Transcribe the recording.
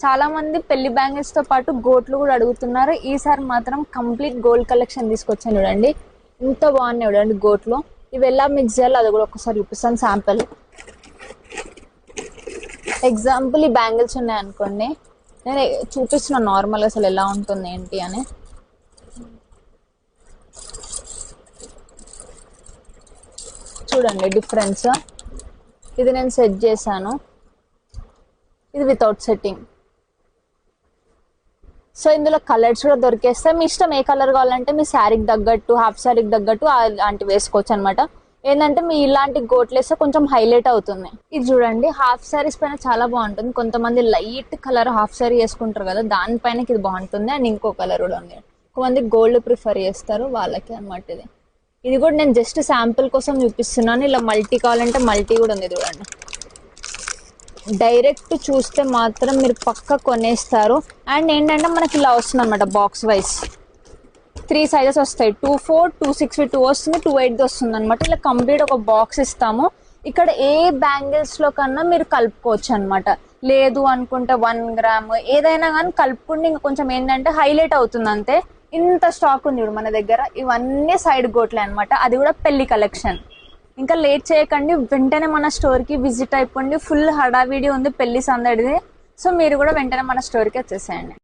చాలా మంది పెళ్లి బ్యాంగిల్స్ తో పాటు గోట్లు కూడా అడుగుతున్నారు. ఈసారి మాత్రం కంప్లీట్ గోల్డ్ కలెక్షన్ తీసుకొచ్చాను చూడండి. ఇంత బాగున్నాయి చూడండి గోట్లు. ఇవి ఎలా మిక్స్ చేయాలో అది కూడా ఒకసారి చూపిస్తాను శాంపుల్. ఎగ్జాంపుల్ ఈ బ్యాంగిల్స్ ఉన్నాయి అనుకోండి, నేను చూపిస్తున్నాను నార్మల్గా అసలు ఎలా ఉంటుంది ఏంటి అని. చూడండి డిఫరెన్స్. ఇది నేను సెట్ చేశాను, ఇది వితౌట్ సెట్టింగ్. సో ఇందులో కలర్స్ కూడా దొరికేస్తాయి. మీ ఇష్టం ఏ కలర్ కావాలంటే మీ శారీకి తగ్గట్టు, హాఫ్ శారీకి తగ్గట్టు అలాంటివి వేసుకోవచ్చు అనమాట. ఏంటంటే మీ ఇలాంటి గోట్లు వేస్తే కొంచెం హైలైట్ అవుతుంది. ఇది చూడండి హాఫ్ శారీస్ పైన చాలా బాగుంటుంది. కొంతమంది లైట్ కలర్ హాఫ్ శారీ వేసుకుంటారు కదా, దానిపైన ఇది బాగుంటుంది. అండ్ ఇంకో కలర్ కూడా ఉంది. కొంతమంది గోల్డ్ ప్రిఫర్ చేస్తారు, వాళ్ళకి అనమాట ఇది. ఇది కూడా నేను జస్ట్ శాంపుల్ కోసం చూపిస్తున్నాను. ఇలా మల్టీ కావాలంటే మల్టీ కూడా ఉంది చూడండి. డైరెక్ట్ చూస్తే మాత్రం మీరు పక్క కొనేస్తారు. అండ్ ఏంటంటే మనకి ఇలా వస్తుంది అనమాట బాక్స్ వైజ్. 3 సైజెస్ వస్తాయి, 2/4, 2/6, 2 వస్తుంది, 2/8 వస్తుంది అనమాట. ఇలా కంప్లీట్ ఒక బాక్స్ ఇస్తాము. ఇక్కడ ఏ బ్యాంగిల్స్ లో కన్నా మీరు కలుపుకోవచ్చు అనమాట. లేదు అనుకుంటే 1 గ్రామ్ ఏదైనా కానీ కలుపుకుంటే ఇంకా కొంచెం ఏంటంటే హైలైట్ అవుతుంది అంతే. ఇంత స్టాక్ ఉంది ఇప్పుడు మన దగ్గర. ఇవన్నీ సైడ్ గోట్లే అనమాట, అది కూడా పెళ్లి కలెక్షన్. ఇంకా లేట్ చేయకండి, వెంటనే మన స్టోర్కి విజిట్ అయిపోండి. ఫుల్ హడావిడి ఉంది పెళ్లి సందడిది. సో మీరు కూడా వెంటనే మన స్టోర్కి వచ్చేసేయండి.